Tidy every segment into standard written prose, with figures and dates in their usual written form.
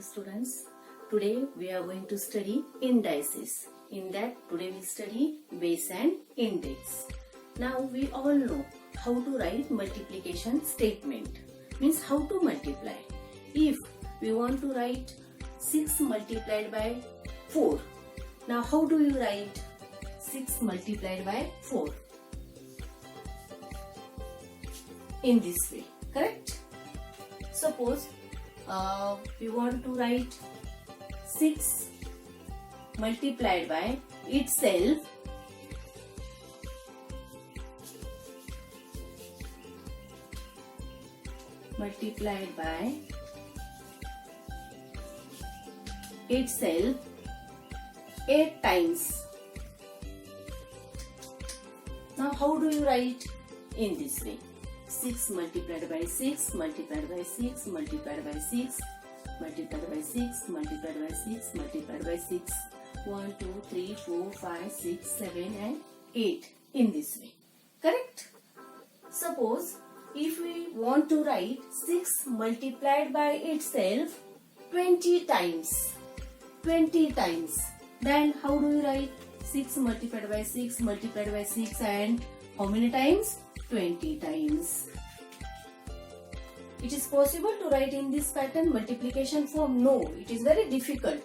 students. Today we are going to study indices. In that, today we study base and index. Now we all know how to write multiplication statement. Means how to multiply. If we want to write 6 multiplied by 4. Now how do you write 6 multiplied by 4? In this way, correct? Suppose we want to write 6 multiplied by itself multiplied by itself 8 times. Now how do you write in this way? 6 multiplied by 6 multiplied by 6 multiplied by 6 multiplied by 6 multiplied by 6 multiplied by 6. 1, 2, 3, 4, 5, 6, 7 and 8 in this way. Correct? Suppose if we want to write 6 multiplied by itself 20 times. 20 times. Then how do you write 6 multiplied by 6 multiplied by 6 and how many times? 20 times. It is possible to write in this pattern multiplication form? No, it is very difficult.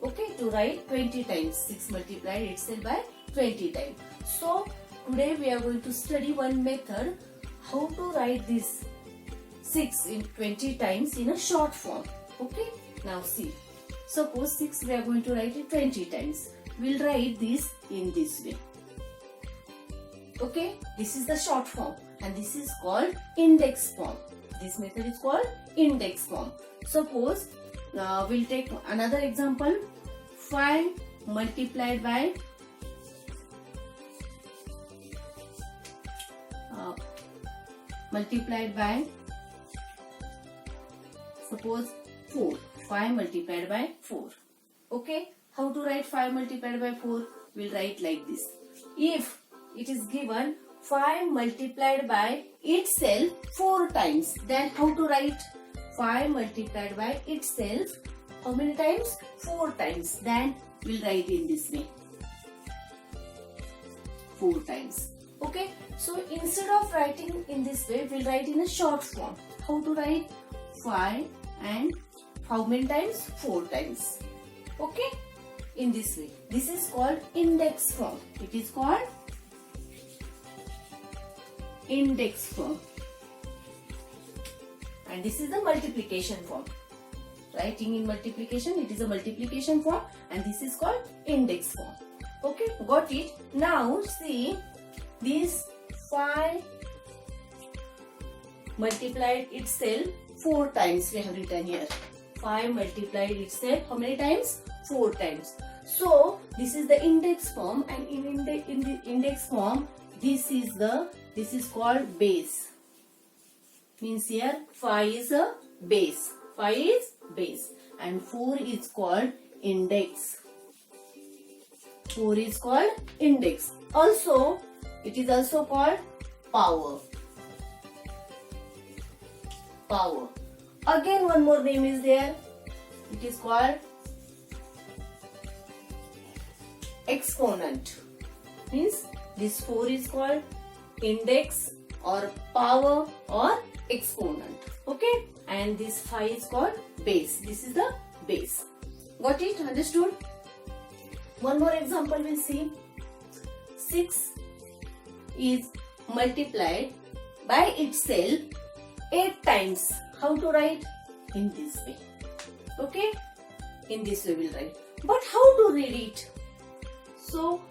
Okay, to write 20 times 6 multiplied itself by 20 times. So today we are going to study one method how to write this 6 in 20 times in a short form. Okay, now see. Suppose 6 we are going to write it 20 times. We will write this in this way. Okay, this is the short form and this is called index form. This method is called index form. Suppose we'll take another example. 5 multiplied by suppose 4. 5 multiplied by 4. Okay, how to write 5 multiplied by 4? We'll write like this. If it is given 5 multiplied by itself 4 times, then how to write 5 multiplied by itself how many times? 4 times. Then we'll write in this way. 4 times. Okay, so instead of writing in this way, we'll write in a short form. How to write 5 and how many times? 4 times. Okay, in this way. This is called index form. It is called index form. And this is the multiplication form. Writing in multiplication, it is a multiplication form and this is called index form. Okay, got it? Now see, this 5 multiplied itself 4 times we have written here. 5 multiplied itself how many times? 4 times. So this is the index form and in the index form this is called base. Means here 5 is a base. 5 is base and 4 is called index. 4 is called index. Also, it is also called power. Power. Again one more name is there. It is called exponent. Means this 4 is called index or power or exponent. Okay, and this 5 is called base. This is the base. Got it? Understood? One more example we'll see. 6 is multiplied by itself 8 times. How to write? In this way. Okay, in this way we'll write. But how to read it? So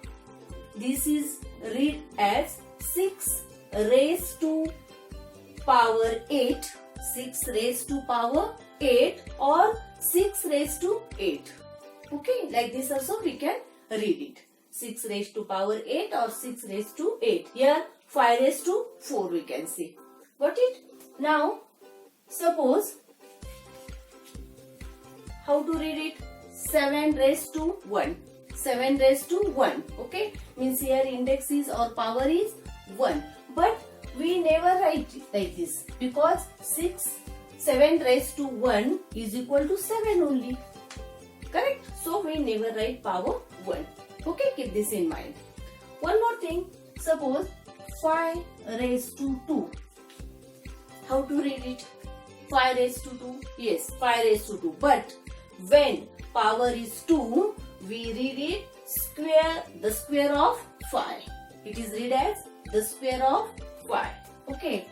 this is read as 6 raised to power 8, 6 raised to power 8 or 6 raised to 8. Okay, like this also we can read it. 6 raised to power 8 or 6 raised to 8. Here 5 raised to 4 we can say. Got it? Now suppose how to read it? 7 raised to 1. 7 raised to 1. Okay, means here index is or power is 1. But we never write it like this because 6 7 raised to 1 is equal to 7 only. Correct? So we never write power 1. Okay, keep this in mind. One more thing, suppose 5 raised to 2. How to read it? 5 raised to 2? Yes, 5 raised to 2. But when power is 2, we read it the square of 5. It is read as the square of 5. Okay.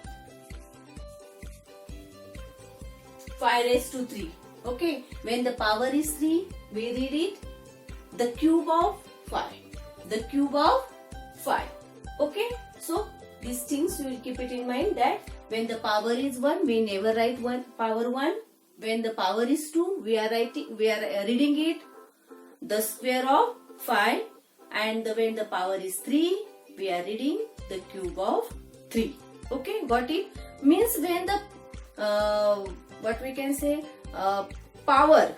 5 raised to 3. Okay. When the power is 3, we read it the cube of 5. The cube of 5. Okay. So these things you will keep it in mind that when the power is 1, we never write power 1. When the power is 2, we are reading it the square of 5, and when the power is 3, we are reading the cube of 3. Okay, got it? Means when the what we can say power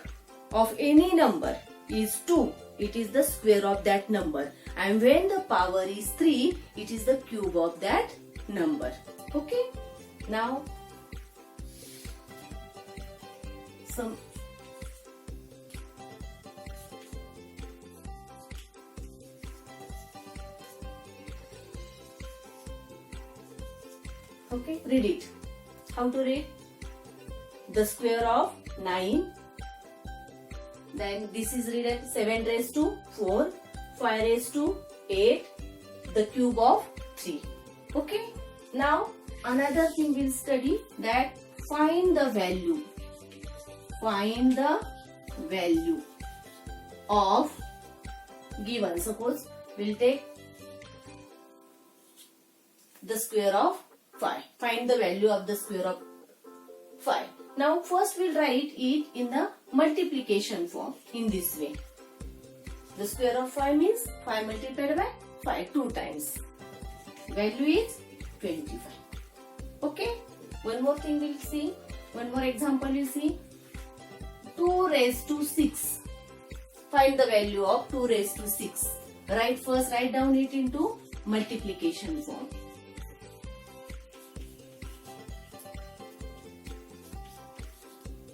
of any number is 2, it is the square of that number, and when the power is 3, it is the cube of that number. Okay, now some okay, read it. How to read? The square of 9. Then this is read as 7 raised to 4, 5 raised to 8, the cube of 3. Okay. Now another thing we'll study, that find the value. Find the value of given. Suppose we'll take the square of 5. Find the value of the square of 5. Now first we'll write it in the multiplication form in this way. The square of 5 means 5 multiplied by 5 2 times. Value is 25. Okay. One more thing we'll see. One more example we'll see. 2 raised to 6. Find the value of 2 raised to 6. First write down it into multiplication form.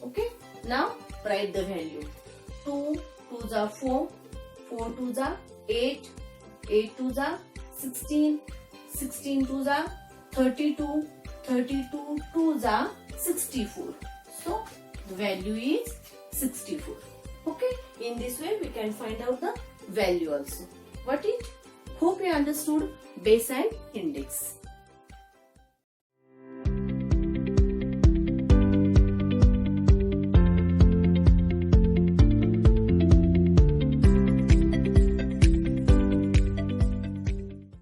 Okay. Now write the value. 2 2s are 4, 4 2s are 8, 8 2s are 16, 16 2s are 32, 32 2s are 64. So the value is 64. Okay. In this way we can find out the value also. What it? Hope you understood base and index.